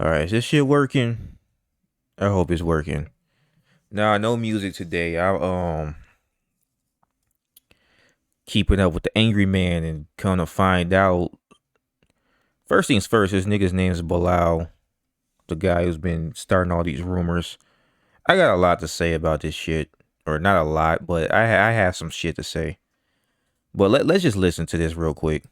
All right, is this shit working? I hope it's working. Nah, no music today. I keeping up with the Angry Man and kind of find out. First things first, this nigga's name is Bilal, the guy who's been starting all these rumors. I got a lot to say about this shit, or not a lot, but I have some shit to say. But let's just listen to this real quick.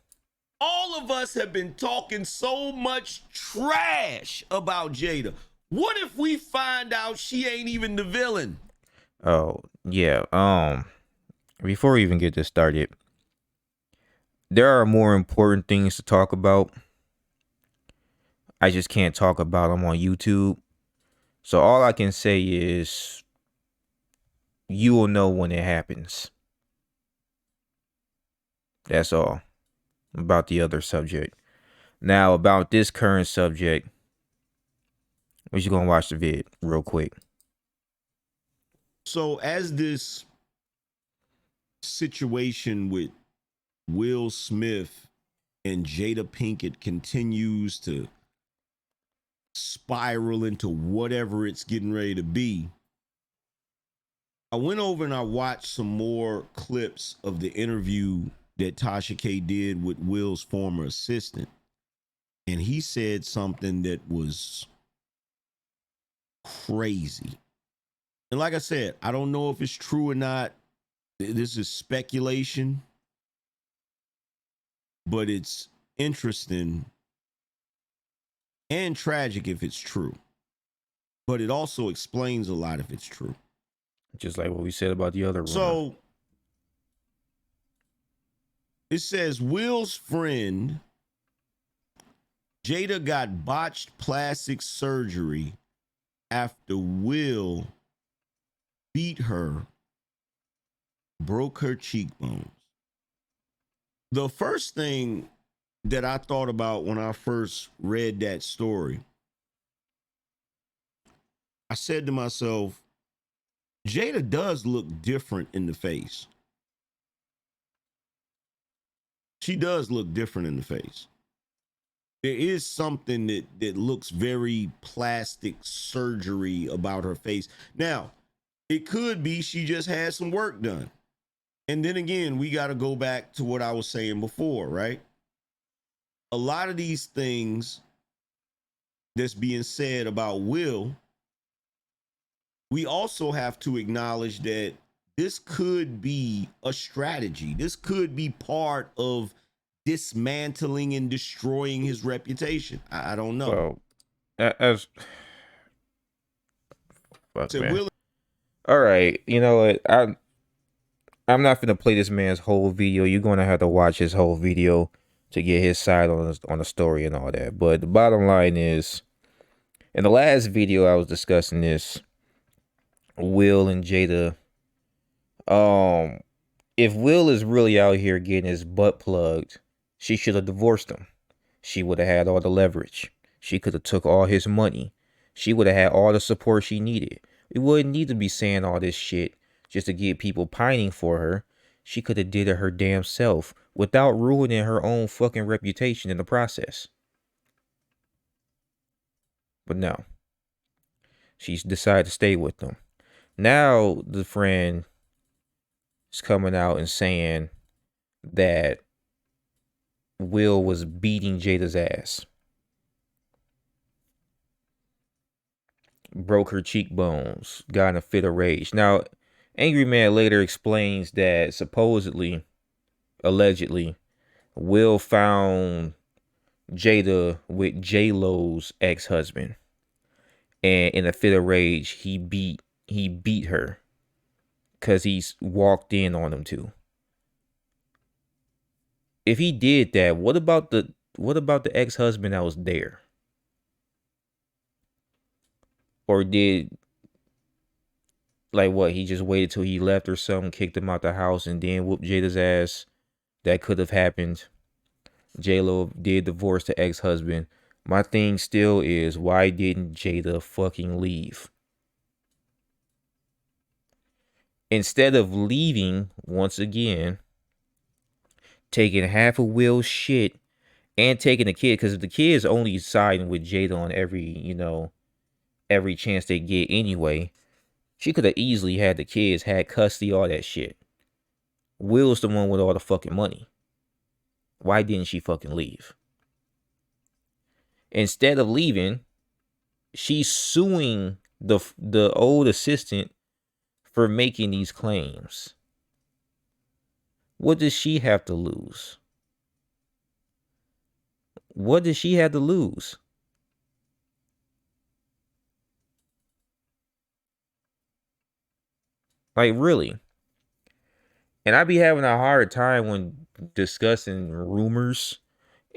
All of us have been talking so much trash about Jada. What if we find out she ain't even the villain? Oh yeah. Before we even get this started, there are more important things to talk about. I just can't talk about them on YouTube. So all I can say is you will know when it happens. That's all about the other subject. Now about this current subject, we're just gonna watch the vid real quick. So, as this situation with Will Smith and Jada Pinkett continues to spiral into whatever it's getting ready to be, I went over and I watched some more clips of the interview that Tasha K did with Will's former assistant. And he said something that was crazy. And like I said, I don't know if it's true or not. This is speculation, but it's interesting and tragic if it's true. But it also explains a lot if it's true. Just like what we said about the other rumor. So it says Will's friend Jada got botched plastic surgery after Will beat her, broke her cheekbones. The first thing that I thought about when I first read that story, I said to myself, Jada does look different in the face. She does look different in the face. There is something that looks very plastic surgery about her face. Now, it could be she just had some work done. And then again, we got to go back to what I was saying before, right? A lot of these things that's being said about Will, we also have to acknowledge that this could be a strategy. This could be part of dismantling and destroying his reputation. I don't know. Well, as fuck, So man. Will, All right, you know what? I'm not gonna play this man's whole video. You're gonna have to watch his whole video to get his side on the story and all that. But the bottom line is, in the last video I was discussing this, Will and Jada. If Will is really out here getting his butt plugged, she should have divorced him. She would have had all the leverage. She could have took all his money. She would have had all the support she needed. We wouldn't need to be saying all this shit just to get people pining for her. She could have did it her damn self without ruining her own fucking reputation in the process. But no. She's decided to stay with them. Now the friend is coming out and saying that Will was beating Jada's ass. Broke her cheekbones, got in a fit of rage. Now, Angry Man later explains that supposedly, allegedly, Will found Jada with J-Lo's ex-husband. And in a fit of rage, he beat her because he's walked in on him too. If he did that, what about the ex-husband that was there? Or did, like, what, he just waited till he left or something, kicked him out the house and then whooped Jada's ass? That could have happened. J-Lo did divorce the ex-husband. My thing still is, why didn't Jada fucking leave? Instead of leaving, once again, taking half of Will's shit and taking the kid, because the kid is only siding with Jada on every, every chance they get anyway. She could have easily had the kids, had custody, all that shit. Will's the one with all the fucking money. Why didn't she fucking leave? Instead of leaving, she's suing the old assistant for making these claims. What does she have to lose? What does she have to lose? Like, really? And I be having a hard time when discussing rumors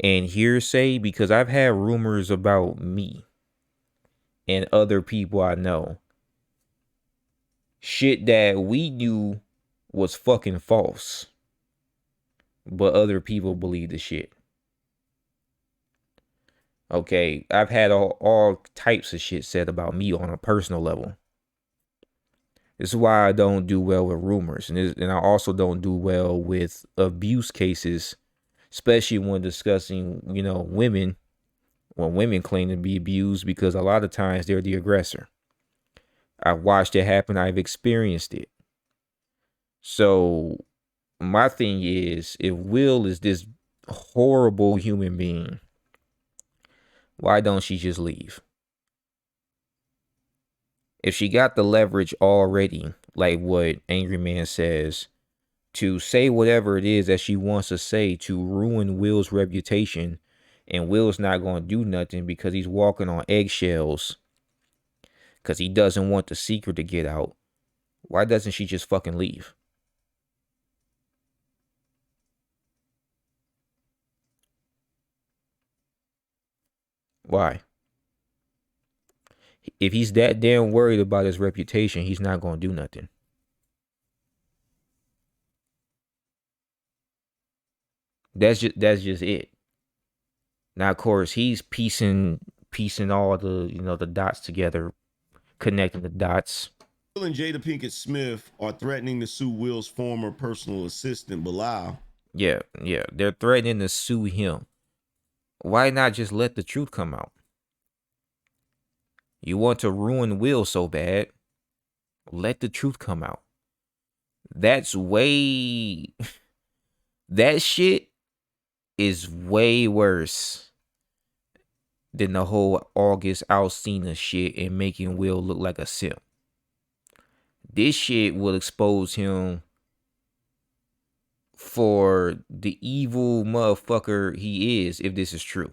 and hearsay, because I've had rumors about me and other people I know. Shit that we knew was fucking false, but other people believe the shit. Okay, I've had all types of shit said about me on a personal level. This is why I don't do well with rumors, and I also don't do well with abuse cases, especially when discussing, women, when women claim to be abused, because a lot of times they're the aggressor. I've watched it happen. I've experienced it. So my thing is, if Will is this horrible human being, why don't she just leave? If she got the leverage already, like what Angry Man says, to say whatever it is that she wants to say to ruin Will's reputation, and Will's not going to do nothing because he's walking on eggshells, because he doesn't want the secret to get out, why doesn't she just fucking leave? Why? If he's that damn worried about his reputation, he's not going to do nothing. That's just it. Now, of course, he's piecing all the dots together, connecting the dots. Will and Jada Pinkett Smith are threatening to sue Will's former personal assistant, Bilal. Yeah, they're threatening to sue him. Why not just let the truth come out? You want to ruin Will so bad, let the truth come out. That's way... that shit is way worse than the whole August Alsina shit and making Will look like a simp. This shit will expose him for the evil motherfucker he is, if this is true.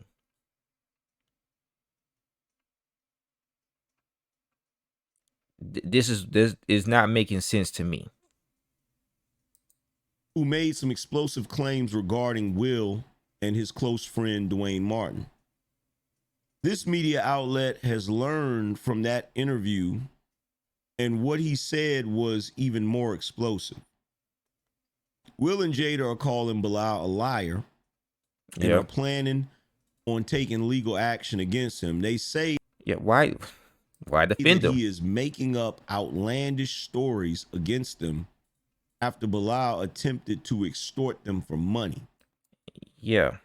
This is not making sense to me. Who made some explosive claims regarding Will and his close friend Dwayne Martin. This media outlet has learned from that interview, and what he said was even more explosive. Will and Jada are calling Bilal a liar and are planning on taking legal action against him. They say, why defend him? He is making up outlandish stories against them after Bilal attempted to extort them for money. Yeah.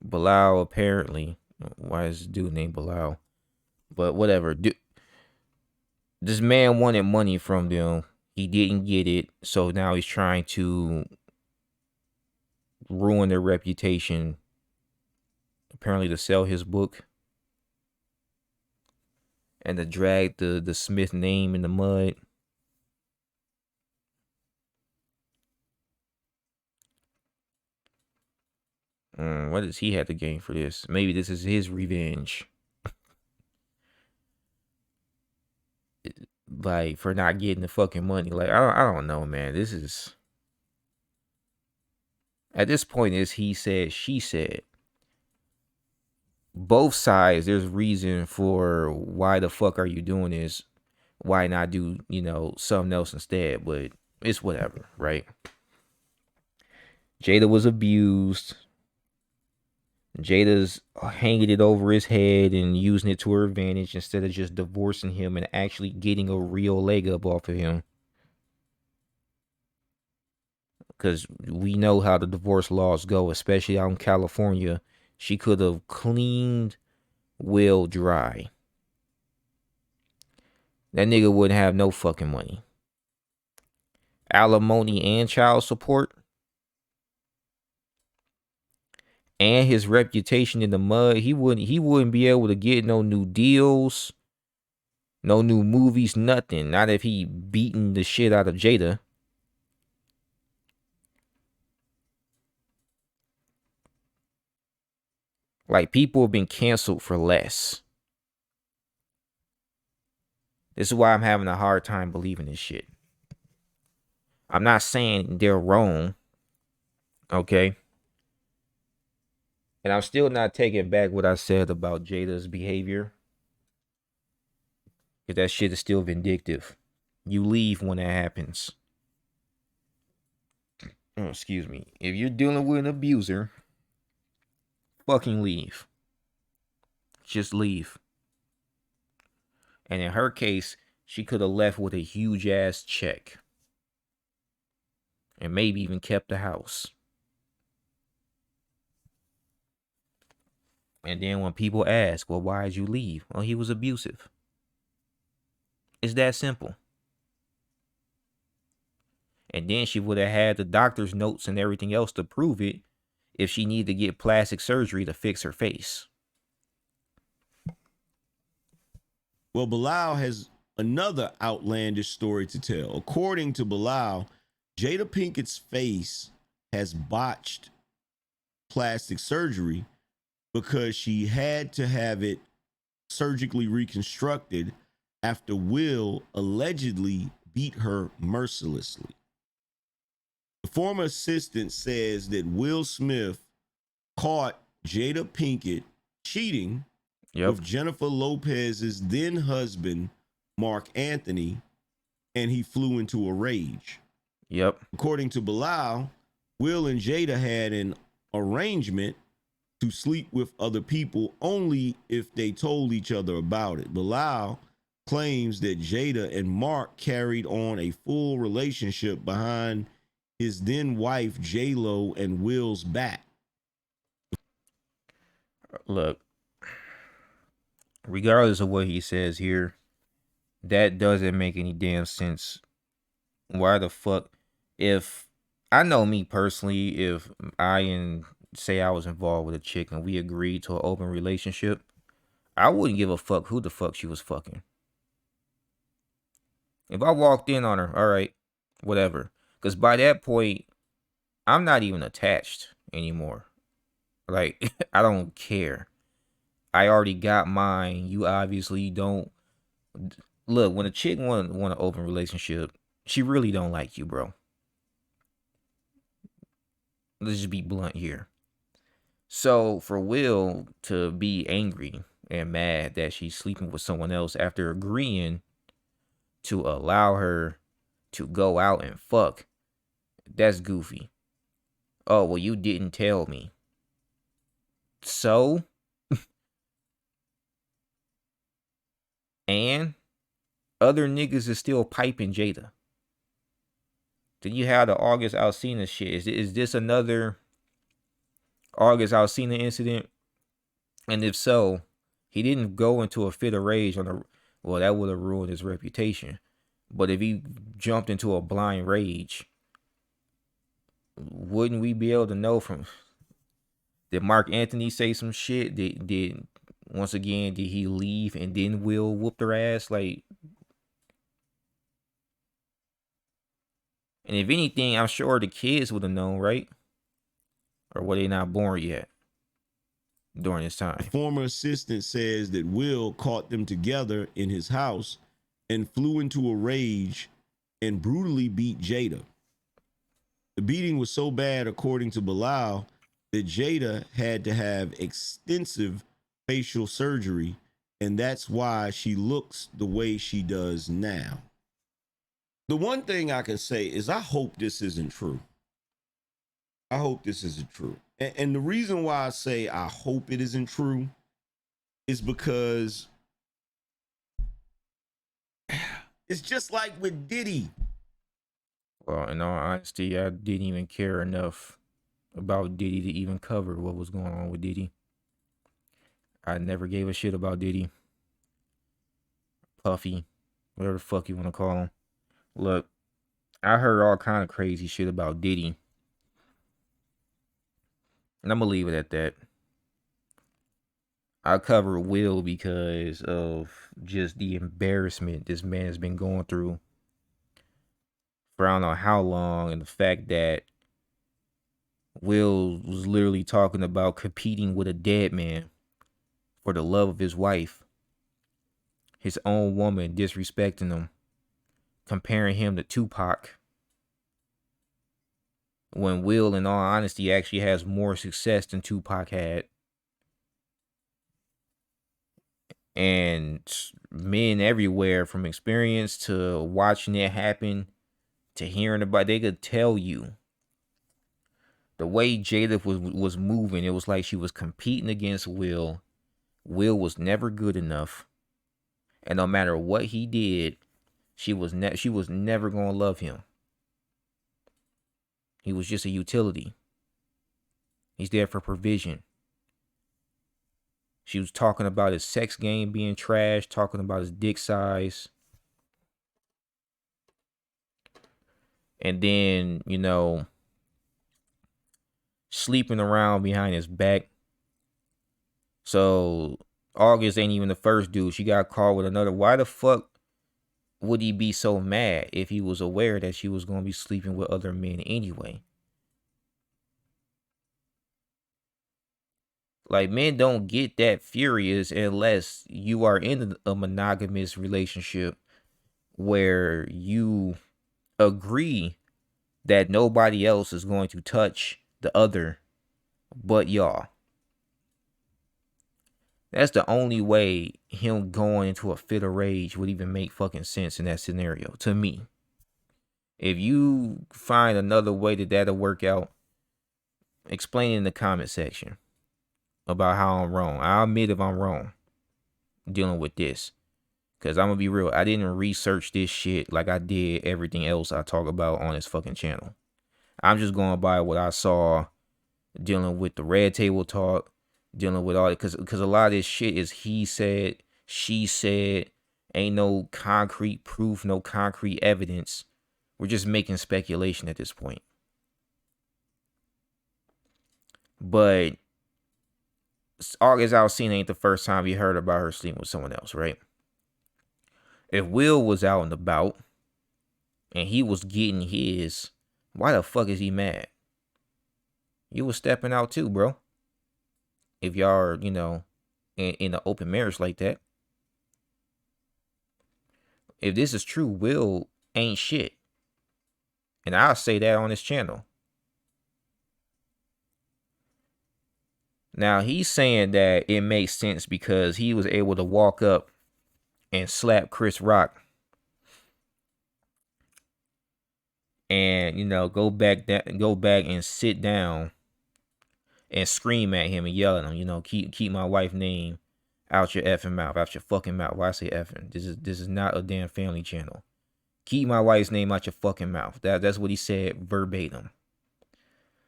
Bilal, apparently. Why is this dude named Bilal? But whatever. This man wanted money from them. He didn't get it. So now he's trying to ruin their reputation. Apparently to sell his book. And to drag the Smith name in the mud. What does he have to gain for this? Maybe this is his revenge. Like, for not getting the fucking money. Like, I don't know, man. This is... At this point, it's he said, she said. Both sides, there's reason for why the fuck are you doing this? Why not do, something else instead? But it's whatever, right? Jada was abused. Jada's hanging it over his head and using it to her advantage instead of just divorcing him and actually getting a real leg up off of him. because we know how the divorce laws go, especially out in California. She could have cleaned Will dry. That nigga wouldn't have no fucking money. Alimony and child support. And his reputation in the mud. He wouldn't be able to get no new deals, no new movies, nothing. Not if he beating the shit out of Jada. Like, people have been canceled for less. This is why I'm having a hard time believing this shit. I'm not saying they're wrong. Okay? And I'm still not taking back what I said about Jada's behavior. Because that shit is still vindictive. You leave when that happens. Oh, excuse me. If you're dealing with an abuser, fucking leave. Just leave. And in her case, she could have left with a huge ass check. And maybe even kept the house. And then when people ask, well, why did you leave? Well, he was abusive. It's that simple. And then she would have had the doctor's notes and everything else to prove it if she needed to get plastic surgery to fix her face. Well, Bilal has another outlandish story to tell. According to Bilal, Jada Pinkett's face has botched plastic surgery because she had to have it surgically reconstructed after Will allegedly beat her mercilessly. The former assistant says that Will Smith caught Jada Pinkett cheating with Jennifer Lopez's then husband, Mark Anthony, and he flew into a rage. According to Bilal, Will and Jada had an arrangement to sleep with other people only if they told each other about it. Bilal claims that Jada and Mark carried on a full relationship behind his then wife J-Lo and Will's back. Look, regardless of what he says here, that doesn't make any damn sense. Why the fuck? If I know me personally, if I was involved with a chick and we agreed to an open relationship, I wouldn't give a fuck who the fuck she was fucking. If I walked in on her, all right, whatever. Because by that point, I'm not even attached anymore. Like, I don't care. I already got mine. You obviously don't. Look, when a chick want an open relationship, she really don't like you, bro. Let's just be blunt here. So for Will to be angry and mad that she's sleeping with someone else after agreeing to allow her to go out and fuck, that's goofy. Oh, well, you didn't tell me. So? And other niggas is still piping Jada. Then you have the August Alsina shit. Is this another August Alsina incident? And if so, he didn't go into a fit of rage well, that would have ruined his reputation. But if he jumped into a blind rage, wouldn't we be able to know from... Did Mark Anthony say some shit? Did once again, did he leave and then Will whoop their ass? Like... And if anything, I'm sure the kids would have known, right? Or were they not born yet during this time? The former assistant says that Will caught them together in his house and flew into a rage and brutally beat Jada. The beating was so bad, according to Bilal, that Jada had to have extensive facial surgery, and that's why she looks the way she does now. The one thing I can say is I hope this isn't true. I hope this isn't true. And the reason why I say I hope it isn't true is because it's just like with Diddy. Well, in all honesty, I didn't even care enough about Diddy to even cover what was going on with Diddy. I never gave a shit about Diddy, Puffy, whatever the fuck you want to call him. Look, I heard all kind of crazy shit about Diddy, and I'm gonna leave it at that. I cover Will because of just the embarrassment this man has been going through for I don't know how long, and the fact that Will was literally talking about competing with a dead man for the love of his wife, his own woman disrespecting him, comparing him to Tupac, when Will, in all honesty, actually has more success than Tupac had. And men everywhere, from experience to watching it happen to hearing about, they could tell you the way Jada was moving. It was like she was competing against Will. Will was never good enough, and no matter what he did, she was never gonna love him. He was just a utility. He's there for provision. She was talking about his sex game being trash, talking about his dick size. And then, sleeping around behind his back. So August ain't even the first dude. She got caught with another. Why the fuck would he be so mad if he was aware that she was going to be sleeping with other men anyway? Like, men don't get that furious unless you are in a monogamous relationship where you agree that nobody else is going to touch the other but y'all. That's the only way him going into a fit of rage would even make fucking sense in that scenario, to me. If you find another way that'll work out, explain in the comment section about how I'm wrong. I'll admit if I'm wrong dealing with this. Because I'm going to be real, I didn't research this shit like I did everything else I talk about on this fucking channel. I'm just going by what I saw dealing with the Red Table Talk, dealing with all it. Because a lot of this shit is he said, she said, ain't no concrete proof, no concrete evidence. We're just making speculation at this point. But August Alsina ain't the first time you heard about her sleeping with someone else, right? If Will was out and about and he was getting his, why the fuck is he mad? You was stepping out too, bro. If y'all are, in an open marriage like that. If this is true, Will ain't shit. And I'll say that on this channel. Now, he's saying that it makes sense because he was able to walk up and slap Chris Rock and, go back and sit down and scream at him and yell at him, keep my wife's name out your effing mouth, out your fucking mouth. Why I say effing? This is not a damn family channel. Keep my wife's name out your fucking mouth. That's what he said verbatim.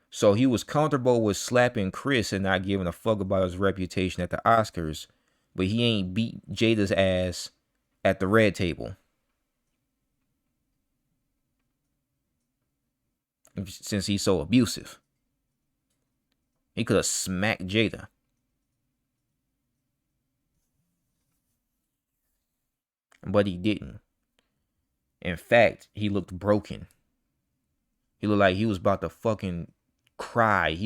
So he was comfortable with slapping Chris and not giving a fuck about his reputation at the Oscars, but he ain't beat Jada's ass at the Red Table. Since he's so abusive. He could have smacked Jada. But he didn't. In fact, he looked broken. He looked like he was about to fucking cry.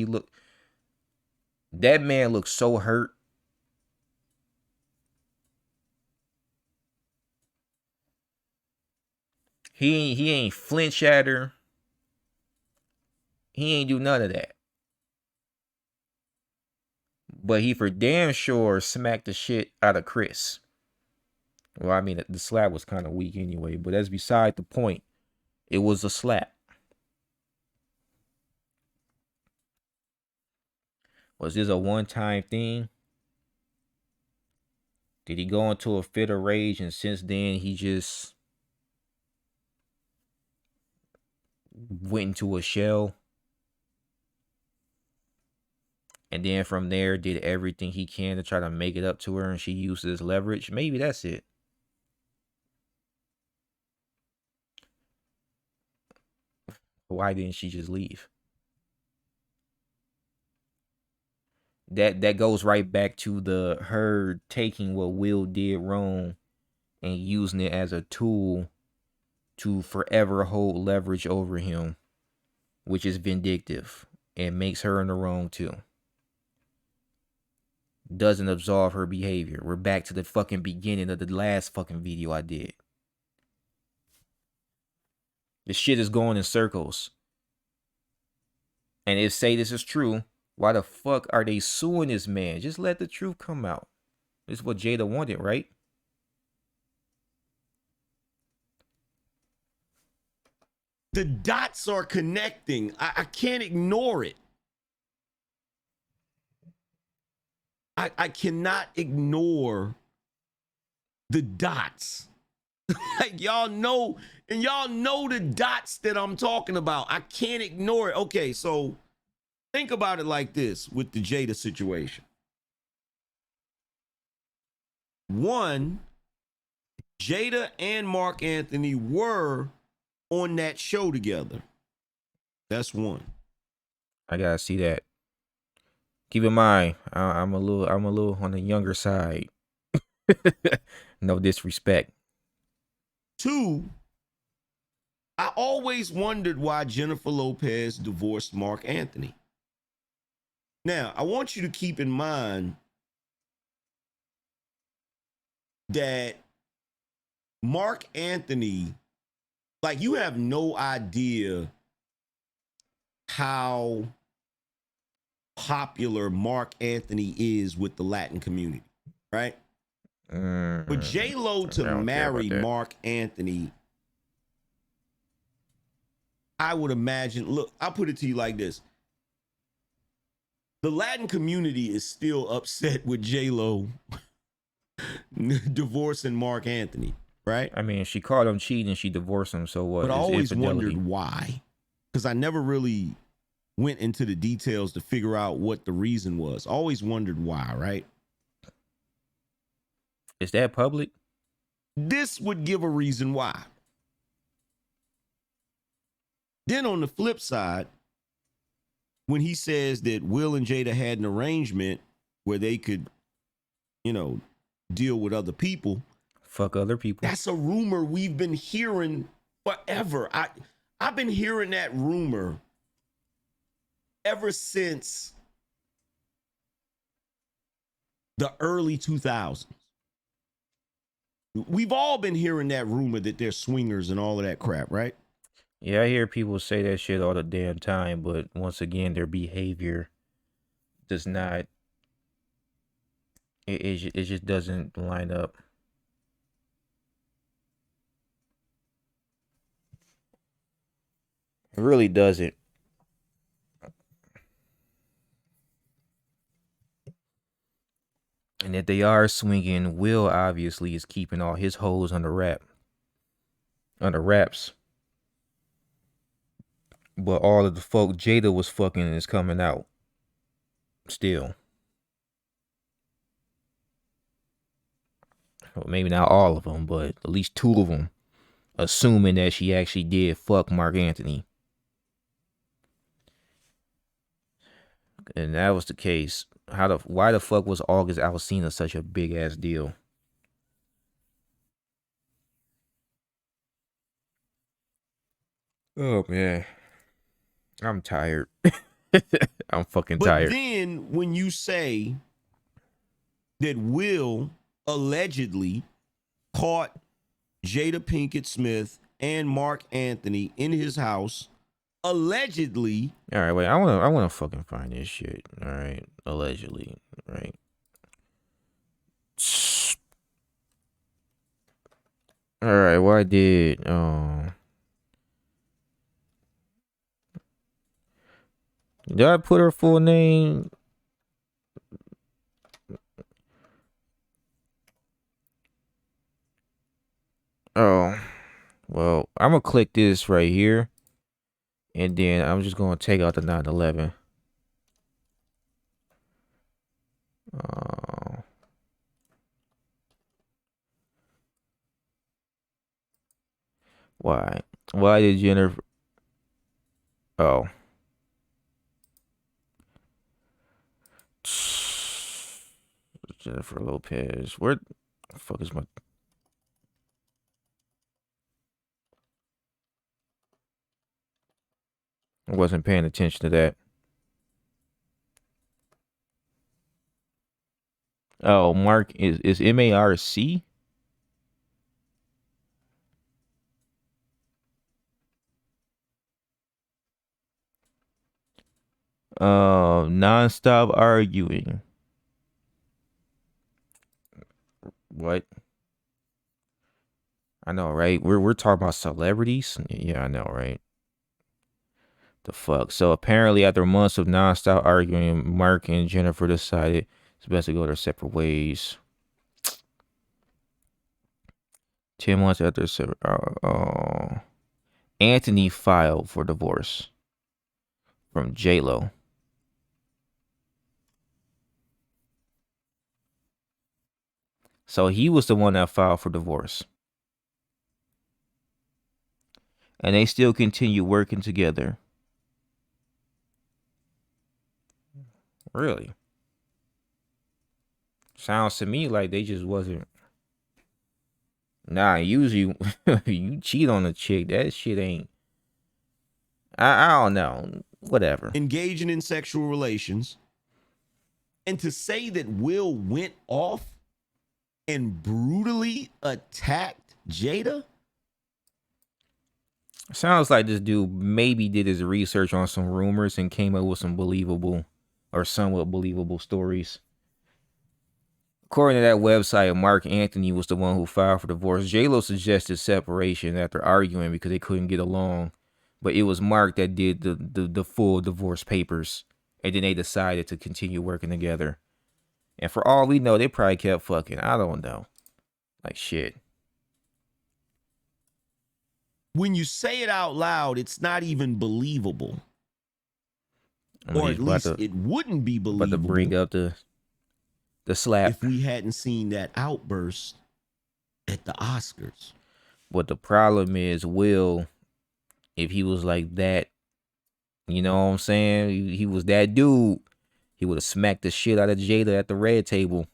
That man looked so hurt. He ain't flinch at her. He ain't do none of that. But he for damn sure smacked the shit out of Chris. Well, I mean, the slap was kind of weak anyway, but that's beside the point. It was a slap. Was this a one-time thing? Did he go into a fit of rage and since then he just went into a shell, and then from there did everything he can to try to make it up to her, and she used it as leverage. Maybe that's it. Why didn't she just leave? That goes right back to the her taking what Will did wrong and using it as a tool to forever hold leverage over him, which is vindictive and makes her in the wrong too. Doesn't absolve her behavior. We're back to the fucking beginning of the last fucking video I did. This shit is going in circles. And if say this is true, why the fuck are they suing this man? Just let the truth come out. This is what Jada wanted, right? The dots are connecting. I can't ignore it. I cannot ignore the dots. Like y'all know, and y'all know the dots that I'm talking about. I can't ignore it. Okay, so think about it like this with the Jada situation. One, Jada and Marc Anthony were on that show together. That's one. I gotta see that. Keep in mind, I'm a little on the younger side. No disrespect. Two, I always wondered why Jennifer Lopez divorced Marc Anthony. Now, I want you to keep in mind that Marc Anthony, like, you have no idea how popular Marc Anthony is with the Latin community, right? For J-Lo to marry Marc Anthony, I would imagine, look, I'll put it to you like this. The Latin community is still upset with J-Lo divorcing Marc Anthony, right? I mean, she caught him cheating, she divorced him, so what? But I It's always infidelity. wondered why, because I never really went into the details to figure out what the reason was. I always wondered why, right? Is that public? This would give a reason why. Then on the flip side, when he says that Will and Jada had an arrangement where they could, you know, deal with other people. Fuck other people. That's a rumor we've been hearing forever. I've been hearing that rumor ever since the early 2000s. We've all been hearing that rumor that they're swingers and all of that crap, right? Yeah, I hear people say that shit all the damn time, but once again, their behavior does not. It just doesn't line up. It really doesn't. And if they are swinging, Will obviously is keeping all his hoes under wraps. But all of the folk Jada was fucking is coming out. Still. Well, maybe not all of them, but at least two of them. Assuming that she actually did fuck Marc Anthony. And that was the case. Why the fuck was August Alsina such a big ass deal? Oh man. I'm tired. I'm fucking tired. But then when you say that Will allegedly caught Jada Pinkett Smith and Marc Anthony in his house, allegedly. All right, wait. I wanna fucking find this shit. All right, allegedly, right? All right, what I did. Did I put her full name? Oh, well, I'm gonna click this right here. And then I'm just gonna take out the 911. Why? Why did Jennifer? Oh, Jennifer Lopez. Where the fuck is my? I wasn't paying attention to that. Oh, Mark is MARC. Non-stop arguing. What? I know, right? We're talking about celebrities. Yeah, I know, right? The fuck. So apparently, after months of non-stop arguing, Mark and Jennifer decided it's best to go their separate ways. 10 months after Anthony filed for divorce from J-Lo. So he was the one that filed for divorce. And they still continue working together. Really? Sounds to me like they just wasn't. Nah, usually you cheat on a chick, that shit ain't. I don't know. Whatever. Engaging in sexual relations. And to say that Will went off and brutally attacked Jada? Sounds like this dude maybe did his research on some rumors and came up with some believable or somewhat believable stories. According to that website, Mark Anthony was the one who filed for divorce. J-Lo suggested separation after arguing because they couldn't get along. But it was Mark that did the full divorce papers. And then they decided to continue working together. And for all we know, they probably kept fucking. I don't know. Like shit. When you say it out loud, it's not even believable. Or at least it wouldn't be believable. But to bring up the slap. If we hadn't seen that outburst at the Oscars. But the problem is, Will, if he was like that, you know what I'm saying? He was that dude. He would have smacked the shit out of Jada at the red table.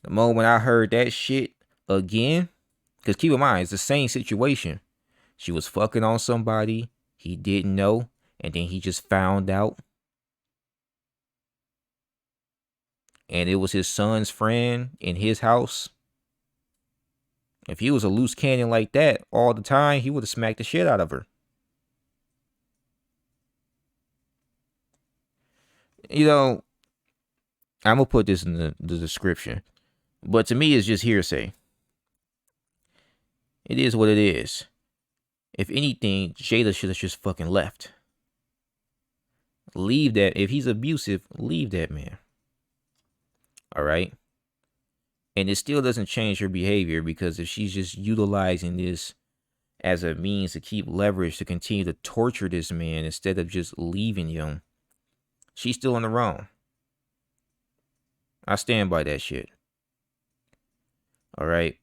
The moment I heard that shit again, because keep in mind, it's the same situation. She was fucking on somebody he didn't know, and then he just found out. And it was his son's friend in his house. If he was a loose cannon like that all the time, he would have smacked the shit out of her. You know, I'm going to put this in the description. But to me, it's just hearsay. It is what it is. If anything, Jada should have just fucking left. Leave that. If he's abusive, leave that man. All right? And it still doesn't change her behavior, because if she's just utilizing this as a means to keep leverage to continue to torture this man instead of just leaving him, she's still in the wrong. I stand by that shit. All right?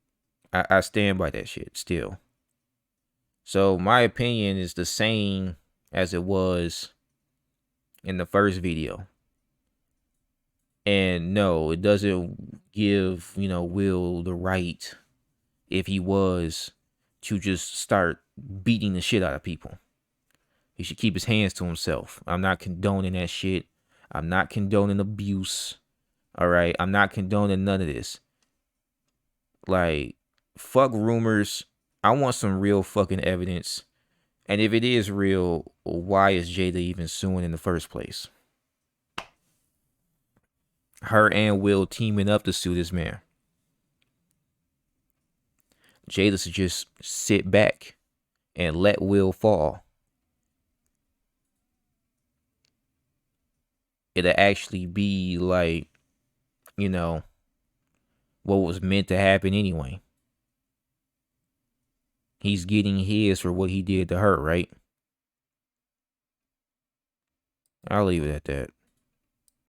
I stand by that shit still. So my opinion is the same as it was in the first video. And no, it doesn't give, Will the right, if he was, to just start beating the shit out of people. He should keep his hands to himself. I'm not condoning that shit. I'm not condoning abuse. All right? I'm not condoning none of this. Like, fuck rumors. I want some real fucking evidence. And if it is real, why is Jada even suing in the first place? Her and Will teaming up to sue this man. Jada should just sit back and let Will fall. It'll actually be like, what was meant to happen anyway. he's getting his for what he did to her, right? I'll leave it at that.